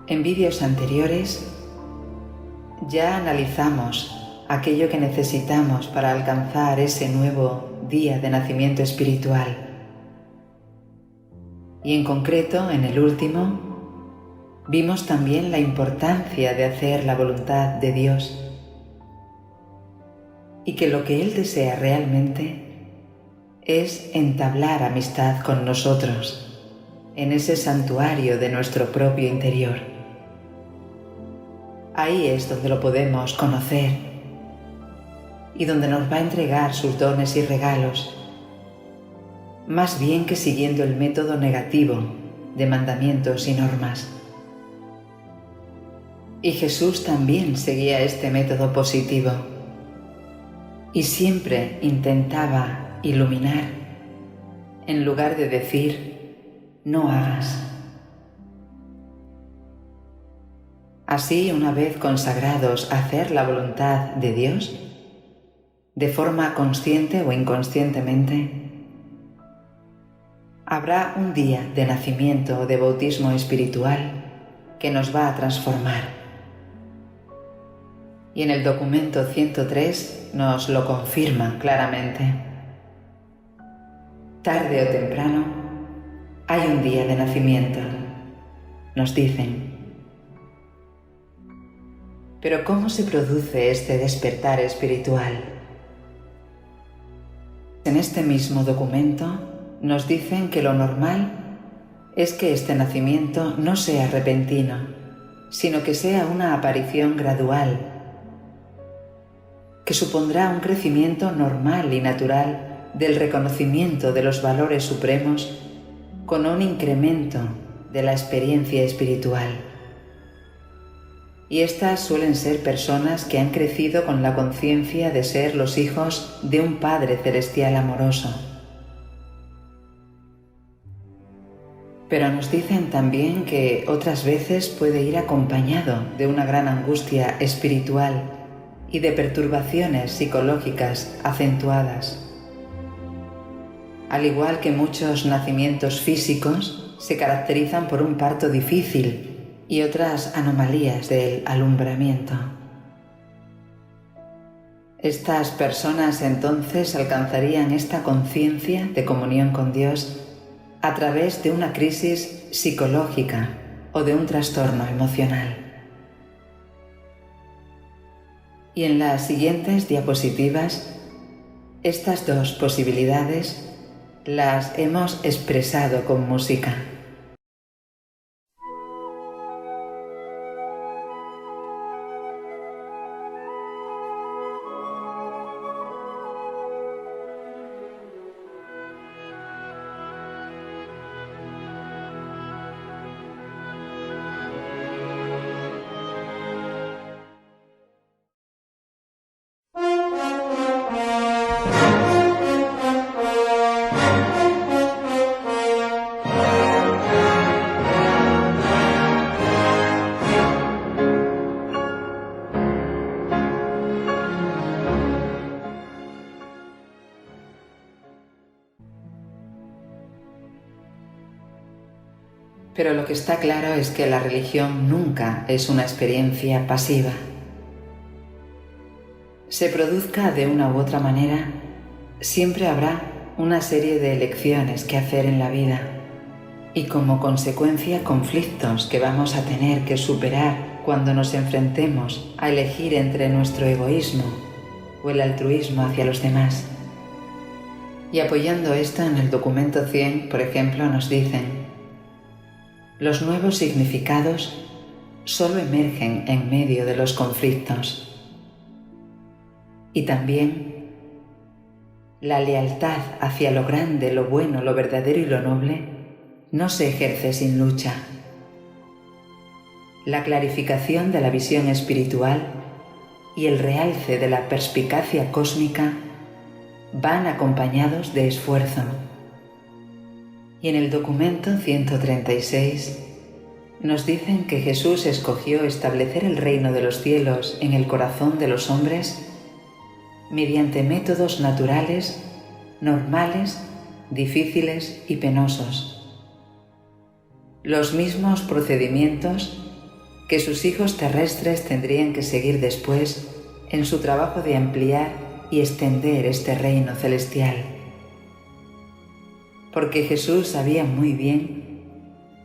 En vídeos anteriores ya analizamos aquello que necesitamos para alcanzar ese nuevo día de nacimiento espiritual. Y en concreto, en el último, vimos también la importancia de hacer la voluntad de Dios y que lo que Él desea realmente es entablar amistad con nosotros en ese santuario de nuestro propio interior. Ahí es donde lo podemos conocer y donde nos va a entregar sus dones y regalos, más bien que siguiendo el método negativo de mandamientos y normas. Y Jesús también seguía este método positivo y siempre intentaba iluminar en lugar de decir no hagas. Así, una vez consagrados a hacer la voluntad de Dios, de forma consciente o inconscientemente, habrá un día de nacimiento o de bautismo espiritual que nos va a transformar. Y en el documento 103 nos lo confirman claramente. Tarde o temprano hay un día de nacimiento, nos dicen. Pero ¿cómo se produce este despertar espiritual? En este mismo documento nos dicen que lo normal es que este nacimiento no sea repentino, sino que sea una aparición gradual, que supondrá un crecimiento normal y natural del reconocimiento de los valores supremos con un incremento de la experiencia espiritual. Y estas suelen ser personas que han crecido con la conciencia de ser los hijos de un Padre Celestial amoroso. Pero nos dicen también que otras veces puede ir acompañado de una gran angustia espiritual y de perturbaciones psicológicas acentuadas. Al igual que muchos nacimientos físicos se caracterizan por un parto difícil y otras anomalías del alumbramiento. Estas personas entonces alcanzarían esta conciencia de comunión con Dios a través de una crisis psicológica o de un trastorno emocional. Y en las siguientes diapositivas, estas dos posibilidades las hemos expresado con música. Pero lo que está claro es que la religión nunca es una experiencia pasiva. Se produzca de una u otra manera, siempre habrá una serie de elecciones que hacer en la vida y como consecuencia conflictos que vamos a tener que superar cuando nos enfrentemos a elegir entre nuestro egoísmo o el altruismo hacia los demás. Y apoyando esto en el documento 100, por ejemplo, nos dicen: los nuevos significados solo emergen en medio de los conflictos. Y también la lealtad hacia lo grande, lo bueno, lo verdadero y lo noble no se ejerce sin lucha. La clarificación de la visión espiritual y el realce de la perspicacia cósmica van acompañados de esfuerzo. Y en el documento 136 nos dicen que Jesús escogió establecer el reino de los cielos en el corazón de los hombres mediante métodos naturales, normales, difíciles y penosos. Los mismos procedimientos que sus hijos terrestres tendrían que seguir después en su trabajo de ampliar y extender este reino celestial. Porque Jesús sabía muy bien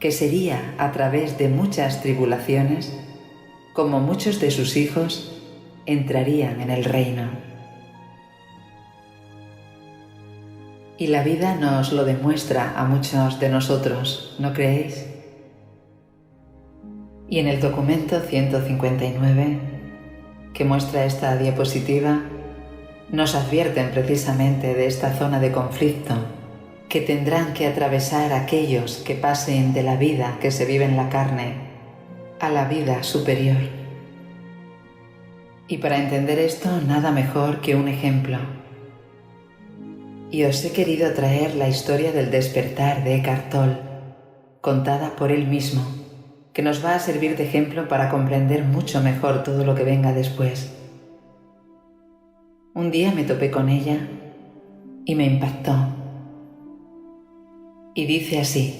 que sería a través de muchas tribulaciones como muchos de sus hijos entrarían en el reino. Y la vida nos lo demuestra a muchos de nosotros, ¿no creéis? Y en el documento 159, que muestra esta diapositiva, nos advierten precisamente de esta zona de conflicto que tendrán que atravesar aquellos que pasen de la vida que se vive en la carne a la vida superior. Y para entender esto, nada mejor que un ejemplo. Y os he querido traer la historia del despertar de Eckhart Tolle, contada por él mismo, que nos va a servir de ejemplo para comprender mucho mejor todo lo que venga después. Un día me topé con ella y me impactó. Y dice así: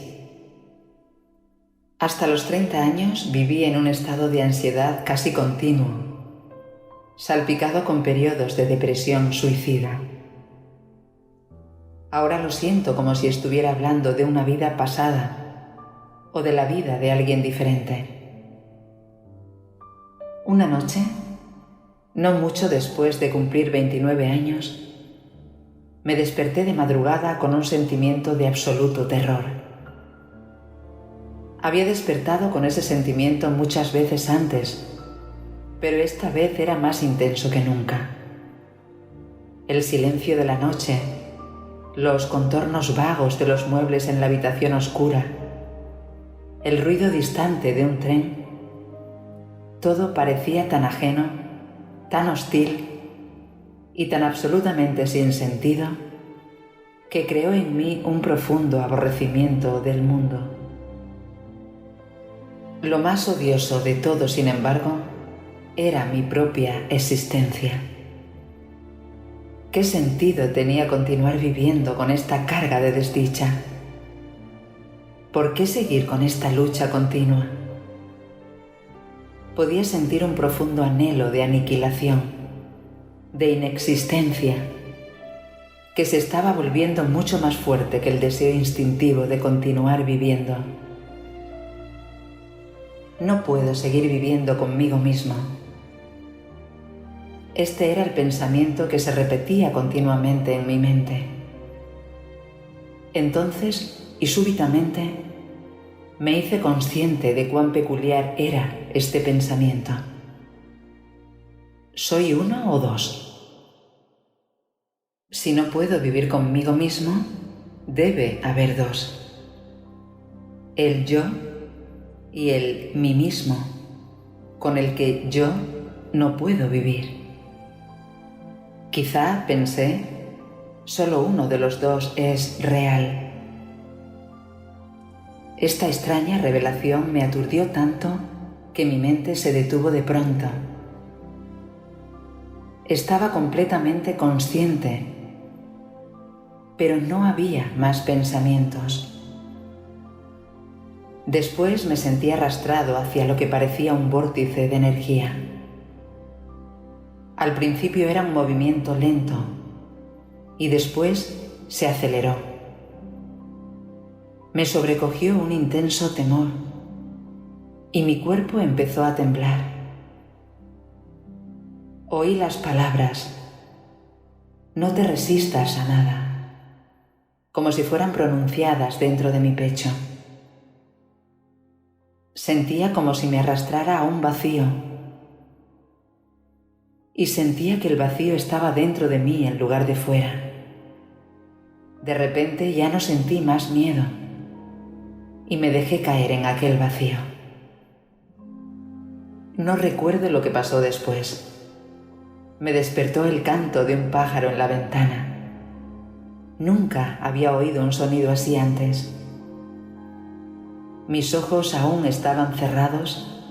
hasta los 30 años viví en un estado de ansiedad casi continuo, salpicado con periodos de depresión suicida. Ahora lo siento como si estuviera hablando de una vida pasada o de la vida de alguien diferente. Una noche, no mucho después de cumplir 29 años, me desperté de madrugada con un sentimiento de absoluto terror. Había despertado con ese sentimiento muchas veces antes, pero esta vez era más intenso que nunca. El silencio de la noche, los contornos vagos de los muebles en la habitación oscura, el ruido distante de un tren, todo parecía tan ajeno, tan hostil y tan absolutamente sin sentido que creó en mí un profundo aborrecimiento del mundo. Lo más odioso de todo, sin embargo, era mi propia existencia. ¿Qué sentido tenía continuar viviendo con esta carga de desdicha? ¿Por qué seguir con esta lucha continua? Podía sentir un profundo anhelo de aniquilación, de inexistencia, que se estaba volviendo mucho más fuerte que el deseo instintivo de continuar viviendo. No puedo seguir viviendo conmigo mismo. Este era el pensamiento que se repetía continuamente en mi mente. Entonces, y súbitamente, me hice consciente de cuán peculiar era este pensamiento. ¿Soy uno o dos? Si no puedo vivir conmigo mismo, debe haber dos. El yo y el mí mismo, con el que yo no puedo vivir. Quizá, pensé, solo uno de los dos es real. Esta extraña revelación me aturdió tanto que mi mente se detuvo de pronto. Estaba completamente consciente, pero no había más pensamientos. Después me sentí arrastrado hacia lo que parecía un vórtice de energía. Al principio era un movimiento lento y después se aceleró. Me sobrecogió un intenso temor y mi cuerpo empezó a temblar. Oí las palabras: no te resistas a nada, como si fueran pronunciadas dentro de mi pecho. Sentía como si me arrastrara a un vacío y sentía que el vacío estaba dentro de mí en lugar de fuera. De repente ya no sentí más miedo y me dejé caer en aquel vacío. No recuerdo lo que pasó después. Me despertó el canto de un pájaro en la ventana. Nunca había oído un sonido así antes. Mis ojos aún estaban cerrados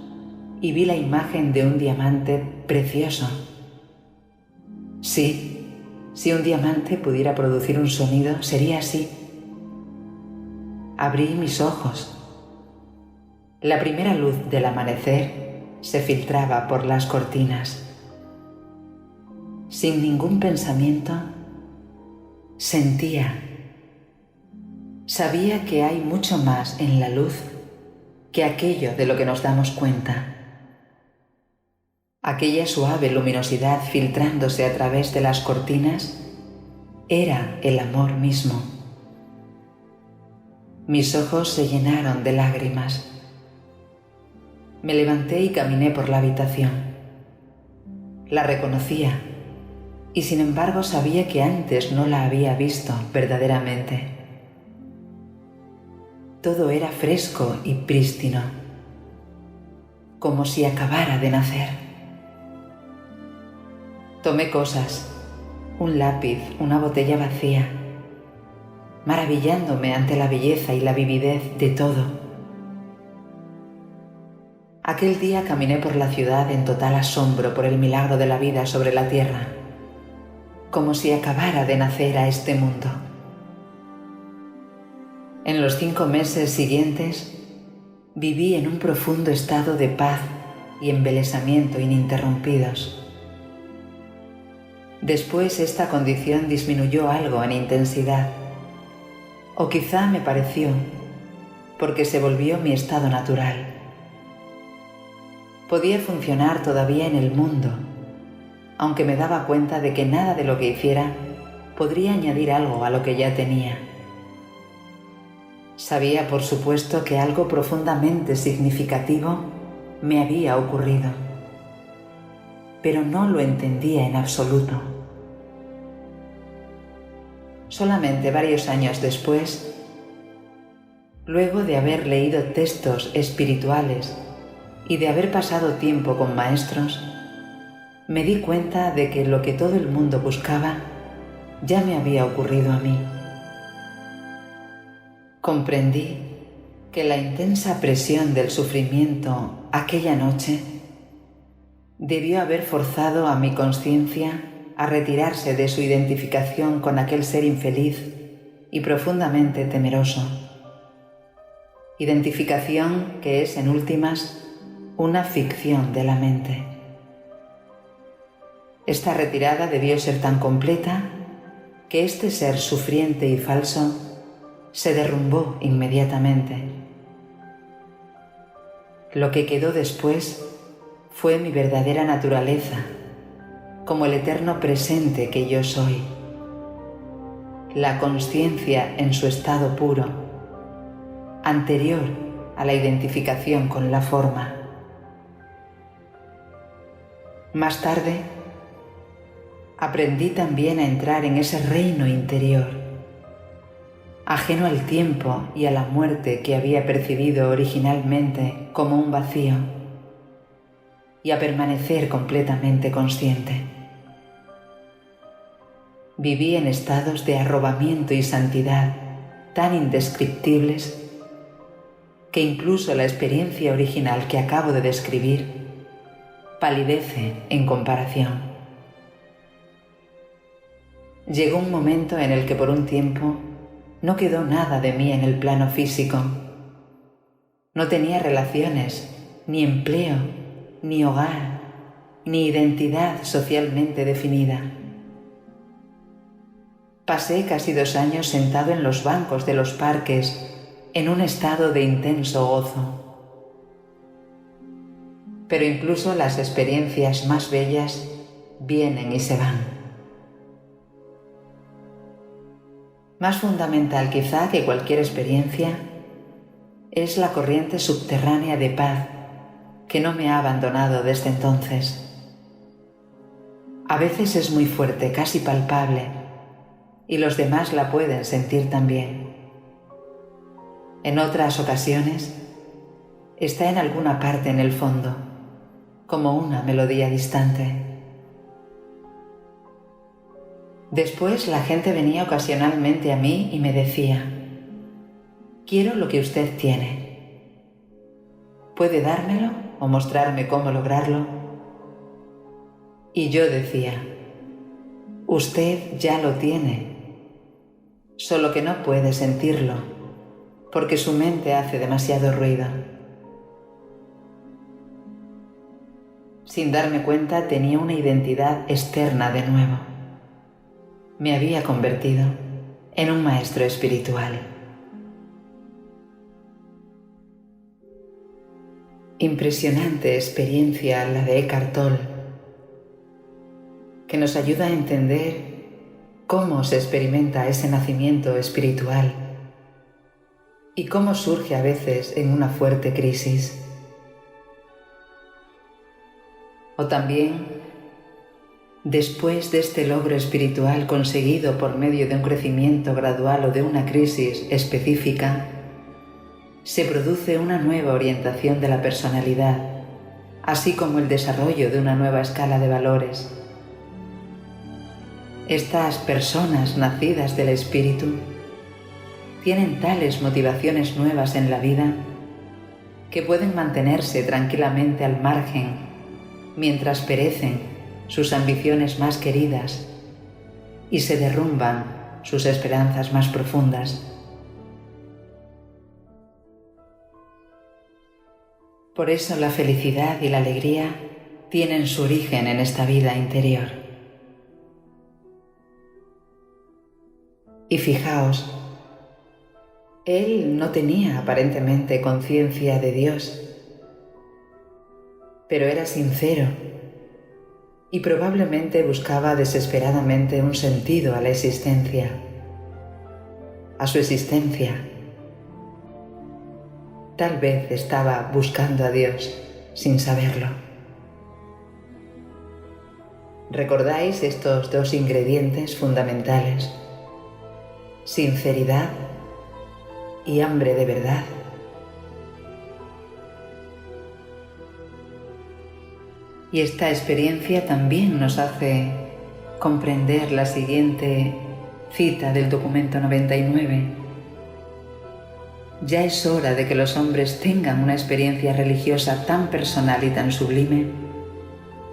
y vi la imagen de un diamante precioso. Sí, si un diamante pudiera producir un sonido, sería así. Abrí mis ojos La primera luz del amanecer se filtraba por las cortinas. Sin ningún pensamiento, sentía. Sabía que hay mucho más en la luz que aquello de lo que nos damos cuenta. Aquella suave luminosidad filtrándose a través de las cortinas era el amor mismo. Mis ojos se llenaron de lágrimas. Me levanté y caminé por la habitación. La reconocía y sin embargo sabía que antes no la había visto verdaderamente. Todo era fresco y prístino, como si acabara de nacer. Tomé cosas, un lápiz, una botella vacía, maravillándome ante la belleza y la vividez de todo. Aquel día caminé por la ciudad en total asombro por el milagro de la vida sobre la tierra, como si acabara de nacer a este mundo. En los 5 meses siguientes viví en un profundo estado de paz y embelesamiento ininterrumpidos. Después esta condición disminuyó algo en intensidad, o quizá me pareció, porque se volvió mi estado natural. Podía funcionar todavía en el mundo, aunque me daba cuenta de que nada de lo que hiciera podría añadir algo a lo que ya tenía. Sabía, por supuesto, que algo profundamente significativo me había ocurrido, pero no lo entendía en absoluto. Solamente varios años después, luego de haber leído textos espirituales y de haber pasado tiempo con maestros, me di cuenta de que lo que todo el mundo buscaba ya me había ocurrido a mí. Comprendí que la intensa presión del sufrimiento aquella noche debió haber forzado a mi conciencia a retirarse de su identificación con aquel ser infeliz y profundamente temeroso. Identificación que es, en últimas, una ficción de la mente. Esta retirada debió ser tan completa que este ser sufriente y falso se derrumbó inmediatamente. Lo que quedó después fue mi verdadera naturaleza, como el eterno presente que yo soy, la consciencia en su estado puro, anterior a la identificación con la forma. Más tarde, aprendí también a entrar en ese reino interior, ajeno al tiempo y a la muerte que había percibido originalmente como un vacío, y a permanecer completamente consciente. Viví en estados de arrobamiento y santidad tan indescriptibles que incluso la experiencia original que acabo de describir palidece en comparación. Llegó un momento en el que por un tiempo no quedó nada de mí en el plano físico. No tenía relaciones, ni empleo, ni hogar, ni identidad socialmente definida. Pasé casi 2 años sentado en los bancos de los parques en un estado de intenso gozo. Pero incluso las experiencias más bellas vienen y se van. Más fundamental quizá que cualquier experiencia es la corriente subterránea de paz que no me ha abandonado desde entonces. A veces es muy fuerte, casi palpable, y los demás la pueden sentir también. En otras ocasiones está en alguna parte en el fondo, como una melodía distante. Después la gente venía ocasionalmente a mí y me decía: «Quiero lo que usted tiene. ¿Puede dármelo o mostrarme cómo lograrlo?». Y yo decía: «Usted ya lo tiene, solo que no puede sentirlo, porque su mente hace demasiado ruido. sin darme cuenta tenía una identidad externa de nuevo. Me había convertido en un maestro espiritual. Impresionante experiencia la de Eckhart Tolle, que nos ayuda a entender cómo se experimenta ese nacimiento espiritual y cómo surge a veces en una fuerte crisis. O también, después de este logro espiritual conseguido por medio de un crecimiento gradual o de una crisis específica, se produce una nueva orientación de la personalidad, así como el desarrollo de una nueva escala de valores. Estas personas nacidas del espíritu tienen tales motivaciones nuevas en la vida que pueden mantenerse tranquilamente al margen mientras perecen sus ambiciones más queridas y se derrumban sus esperanzas más profundas. Por eso la felicidad y la alegría tienen su origen en esta vida interior. Y fijaos, él no tenía aparentemente conciencia de Dios, pero era sincero y probablemente buscaba desesperadamente un sentido a la existencia, a su existencia. Tal vez estaba buscando a Dios sin saberlo. ¿Recordáis estos dos ingredientes fundamentales? Sinceridad y hambre de verdad. Y esta experiencia también nos hace comprender la siguiente cita del documento 99. Ya es hora de que los hombres tengan una experiencia religiosa tan personal y tan sublime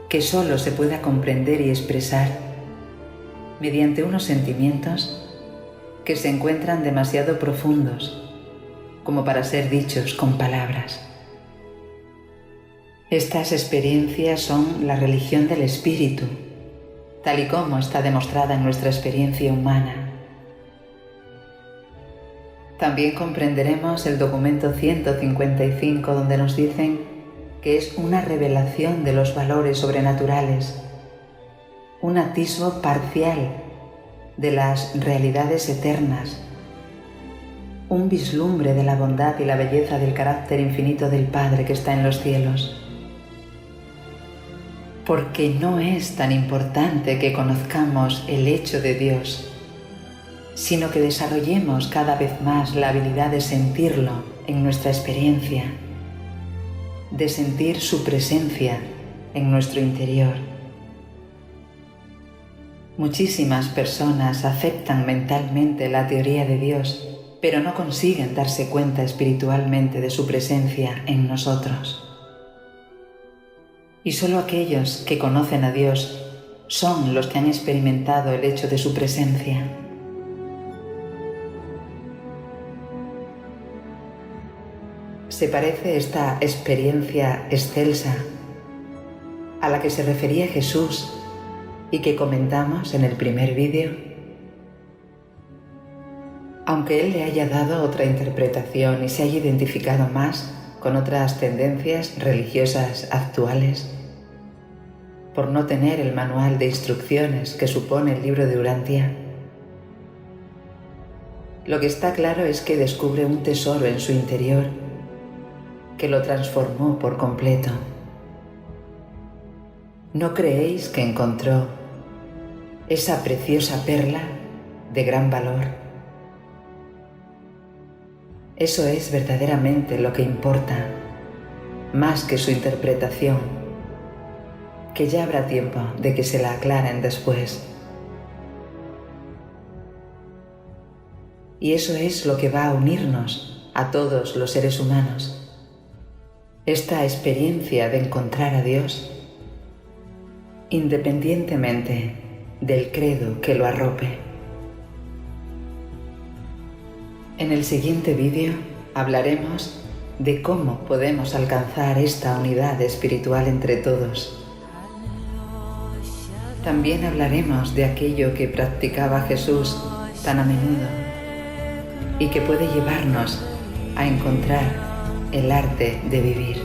que solo se pueda comprender y expresar mediante unos sentimientos que se encuentran demasiado profundos como para ser dichos con palabras. Estas experiencias son la religión del espíritu, tal y como está demostrada en nuestra experiencia humana. También comprenderemos el documento 155, donde nos dicen que es una revelación de los valores sobrenaturales, un atisbo parcial de las realidades eternas, un vislumbre de la bondad y la belleza del carácter infinito del Padre que está en los cielos. Porque no es tan importante que conozcamos el hecho de Dios, sino que desarrollemos cada vez más la habilidad de sentirlo en nuestra experiencia, de sentir su presencia en nuestro interior. Muchísimas personas aceptan mentalmente la teoría de Dios, pero no consiguen darse cuenta espiritualmente de su presencia en nosotros. Y solo aquellos que conocen a Dios son los que han experimentado el hecho de su presencia. ¿Se parece esta experiencia excelsa a la que se refería Jesús y que comentamos en el primer vídeo? Aunque él le haya dado otra interpretación y se haya identificado más con otras tendencias religiosas actuales, por no tener el manual de instrucciones que supone el libro de Urantia, lo que está claro es que descubre un tesoro en su interior que lo transformó por completo. ¿No creéis que encontró esa preciosa perla de gran valor? Eso es verdaderamente lo que importa, más que su interpretación, que ya habrá tiempo de que se la aclaren después. Y eso es lo que va a unirnos a todos los seres humanos, esta experiencia de encontrar a Dios, independientemente del credo que lo arrope. En el siguiente vídeo hablaremos de cómo podemos alcanzar esta unidad espiritual entre todos También hablaremos de aquello que practicaba Jesús tan a menudo y que puede llevarnos a encontrar el arte de vivir.